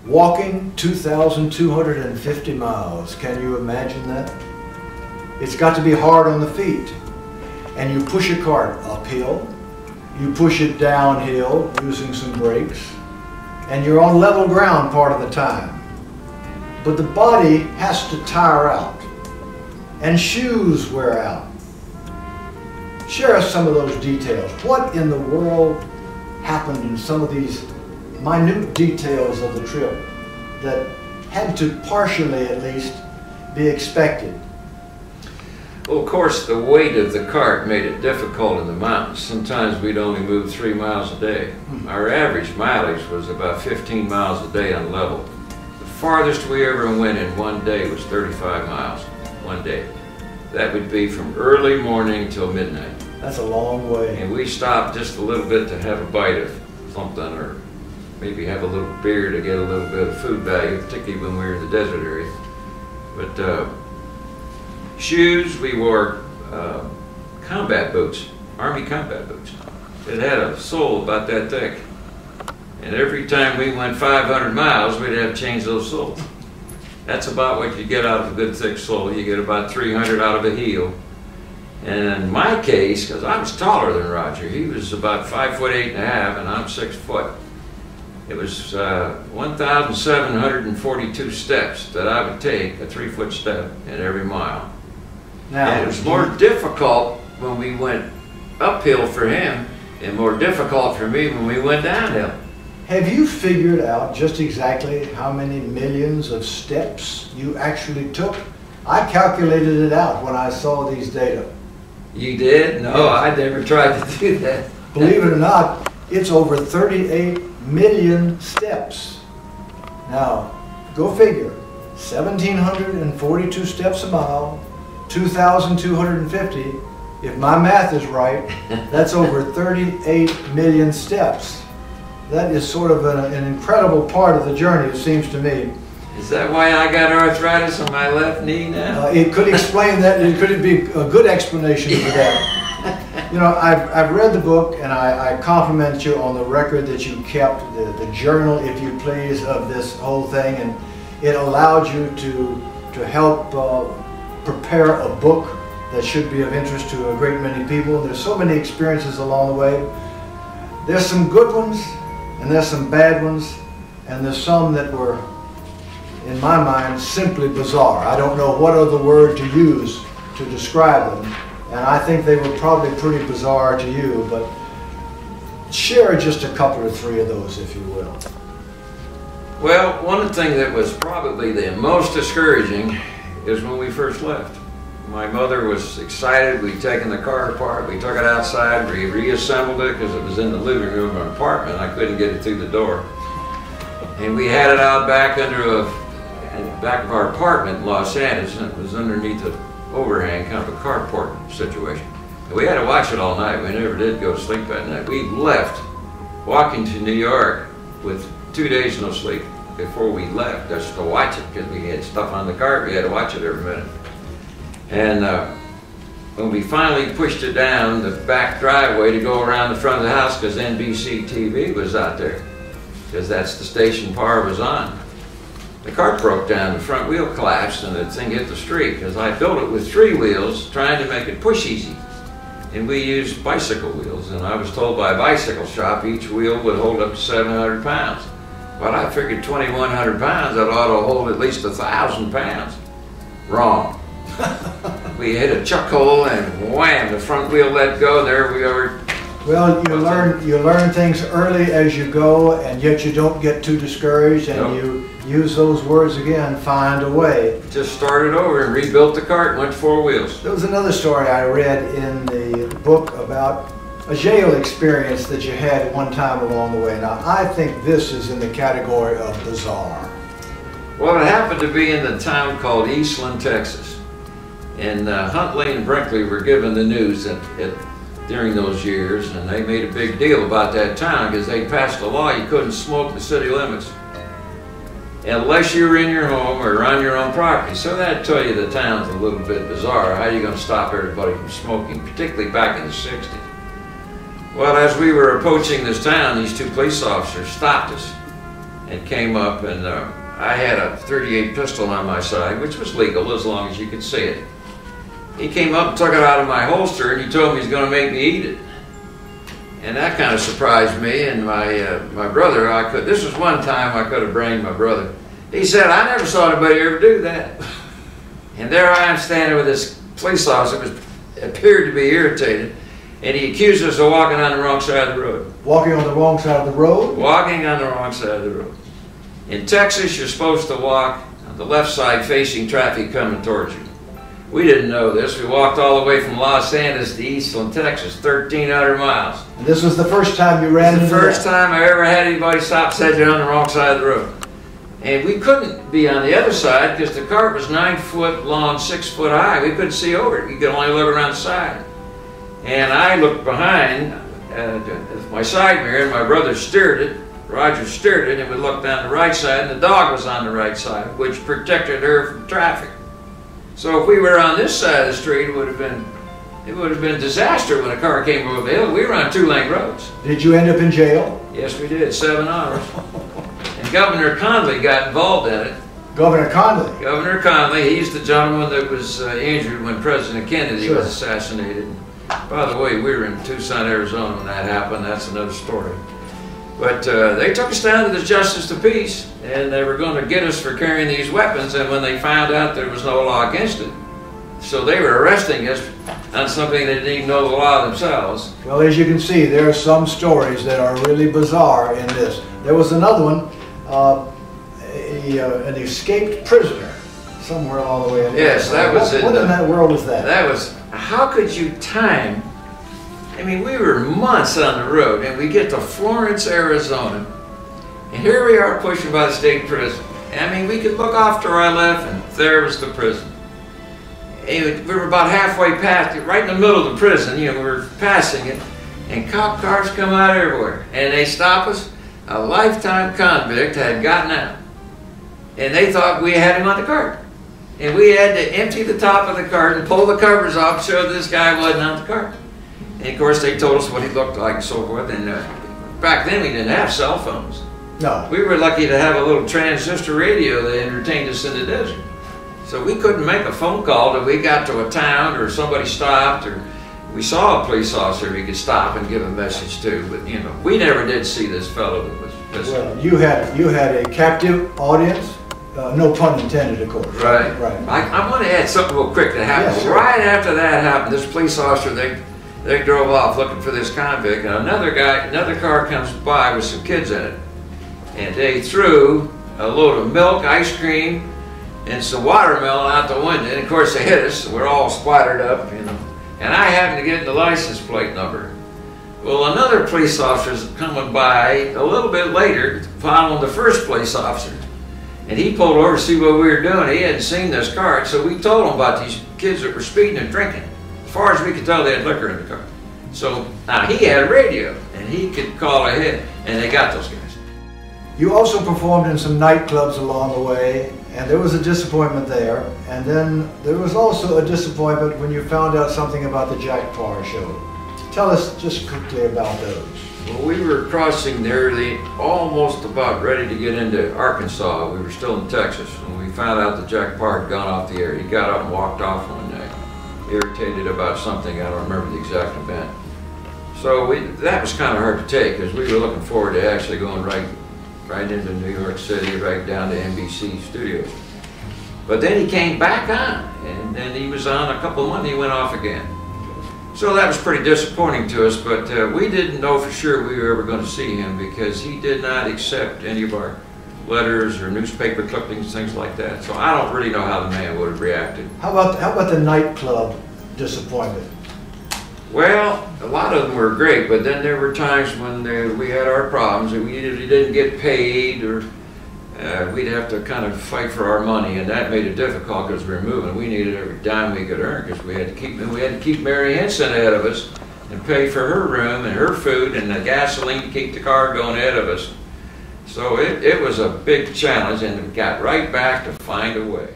walking 2,250 miles. Can you imagine that? It's got to be hard on the feet. And you push a cart uphill, you push it downhill using some brakes, and you're on level ground part of the time. But the body has to tire out, and shoes wear out. Share us some of those details. What in the world happened in some of these minute details of the trip that had to partially, at least, be expected? Well, of course, the weight of the cart made it difficult in the mountains. Sometimes we'd only move 3 miles a day. Our average mileage was about 15 miles a day on level. The farthest we ever went in one day was 35 miles, one day. That would be from early morning till midnight. That's a long way. And we stopped just a little bit to have a bite of something, or maybe have a little beer to get a little bit of food value, particularly when we were in the desert area. But shoes, we wore combat boots, Army combat boots. It had a sole about that thick. And every time we went 500 miles, we'd have to change those soles. That's about what you get out of a good thick sole. You get about 300 out of a heel. And in my case, because I was taller than Roger, he was about 5'8.5", and I'm 6 foot. It was 1,742 steps that I would take, a 3-foot step, in every mile. Now, and it was more difficult when we went uphill for him, and more difficult for me when we went downhill. have you figured out just exactly how many millions of steps you actually took? I calculated it out when I saw these data. You did? No, Yes. I never tried to do that. Believe it or not, it's over 38 million steps. Now, go figure. 1,742 steps a mile, 2,250. If my math is right, that's over 38 million steps. That is sort of an incredible part of the journey, it seems to me. Is that why I got arthritis on my left knee now? It could explain that. It could be a good explanation for that. You know, I've read the book, and I compliment you on the record that you kept, the journal, if you please, of this whole thing, and it allowed you to help prepare a book that should be of interest to a great many people. There's so many experiences along the way. There's some good ones, and there's some bad ones, and there's some that were, in my mind, simply bizarre. I don't know what other word to use to describe them, and I think they were probably pretty bizarre to you, but share just a couple or three of those, if you will. Well, one thing that was probably the most discouraging is when we first left. My mother was excited. We'd taken the car apart. We took it outside. We reassembled it because it was in the living room of our apartment. I couldn't get it through the door. And we had it out back under in the back of our apartment in Los Angeles, and it was underneath an overhang, kind of a carport situation. And we had to watch it all night. We never did go to sleep that night. We left, walking to New York with 2 days no sleep before we left, just to watch it, because we had stuff on the cart. We had to watch it every minute. And when we finally pushed it down the back driveway to go around the front of the house, because NBC TV was out there, because that's the station Paar was on, the cart broke down, the front wheel collapsed, and the thing hit the street, because I built it with 3 wheels, trying to make it push easy. And we used bicycle wheels, and I was told by a bicycle shop each wheel would hold up to 700 pounds. Well, I figured 2,100 pounds, that ought to hold at least 1,000 pounds. Wrong. We hit a chuck hole, and wham, the front wheel let go, there we are. Well, you learn things early as you go, and yet you don't get too discouraged, and you use those words again, find a way. Just started over and rebuilt the cart, went 4 wheels. There was another story I read in the book about a jail experience that you had at one time along the way. Now, I think this is in the category of bizarre. Well, it happened to be in the town called Eastland, Texas. And Huntley and Brinkley were given the news during those years, and they made a big deal about that town because they passed a law you couldn't smoke in the city limits unless you were in your home or on your own property. So that'd tell you the town's a little bit bizarre. How are you going to stop everybody from smoking, particularly back in the 60s? Well, as we were approaching this town, these 2 police officers stopped us. and came up, and I had a .38 pistol on my side, which was legal as long as you could see it. He came up and took it out of my holster, and he told me he's going to make me eat it. And that kind of surprised me, and my brother, this was one time I could have brained my brother. He said, I never saw anybody ever do that. And there I am standing with this police officer who appeared to be irritated, and he accused us of walking on the wrong side of the road. Walking on the wrong side of the road? Walking on the wrong side of the road. In Texas, you're supposed to walk on the left side facing traffic coming towards you. We didn't know this. We walked all the way from Los Angeles to Eastland, Texas, 1,300 miles. And this was the first time you ran into that? The first time I ever had anybody stop and said you're on the wrong side of the road. And we couldn't be on the other side because the cart was 9 foot long, 6 foot high. We couldn't see over it. You could only look around the side. And I looked behind my side mirror, and my brother steered it. Roger steered it, and we looked down the right side, and the dog was on the right side, which protected her from traffic. So if we were on this side of the street, it would have been disaster when a car came over the hill. We were on 2-lane roads. Did you end up in jail? Yes, we did, 7 hours. And Governor Conley got involved in it. Governor Conley? Governor Conley, he's the gentleman that was injured when President Kennedy was assassinated. By the way, we were in Tucson, Arizona when that happened. That's another story. But they took us down to the Justice of Peace, and they were going to get us for carrying these weapons, and when they found out there was no law against it, so they were arresting us on something they didn't even know the law themselves. Well, as you can see, there are some stories that are really bizarre in this. There was another one, an escaped prisoner, somewhere all the way in there. Yes, that was What in that world is that? That was, how could you time, I mean, we were months on the road, and we get to Florence, Arizona, and here we are pushing by the state prison. I mean, we could look off to our left, and there was the prison. And we were about halfway past it, right in the middle of the prison, you know, we were passing it, and cop cars come out everywhere, and they stop us. A lifetime convict had gotten out, and they thought we had him on the cart. And we had to empty the top of the cart and pull the covers off to show this guy wasn't on the cart. And of course, they told us what he looked like and so forth. And back then, we didn't have cell phones. No. We were lucky to have a little transistor radio that entertained us in the desert. So we couldn't make a phone call till we got to a town or somebody stopped or we saw a police officer we could stop and give a message to. But, you know, we never did see this fellow that was pissed. Well, you had a captive audience. No pun intended, of course. Right. Right. I want to add something real quick that happened. Yeah, sure. Right after that happened, this police officer, they drove off looking for this convict, and another car comes by with some kids in it. And they threw a load of milk, ice cream, and some watermelon out the window. And of course they hit us, so we're all splattered up, you know. And I happened to get the license plate number. Well, another police officer's coming by a little bit later, following the first police officer. And he pulled over to see what we were doing. He hadn't seen this car, so we told him about these kids that were speeding and drinking. As far as we could tell, they had liquor in the car. So now he had a radio, and he could call ahead, and they got those guys. You also performed in some nightclubs along the way, and there was a disappointment there. And then there was also a disappointment when you found out something about the Jack Paar show. Tell us just quickly about those. Well, we were crossing there, almost about ready to get into Arkansas. We were still in Texas when we found out that Jack Paar had gone off the air. He got up and walked off one day, irritated about something. I don't remember the exact event. So that was kind of hard to take because we were looking forward to actually going right into New York City, right down to NBC studios. But then he came back on, and then he was on a couple of months, he went off again. So that was pretty disappointing to us, but we didn't know for sure we were ever going to see him because he did not accept any of our letters or newspaper clippings, things like that. So I don't really know how the man would have reacted. How about the nightclub disappointment? Well, a lot of them were great, but then there were times when we had our problems and we either didn't get paid or we'd have to kind of fight for our money, and that made it difficult because we were moving. We needed every dime we could earn because we had to keep Mary Henson ahead of us and pay for her room and her food and the gasoline to keep the car going ahead of us. So it was a big challenge, and we got right back to find a way.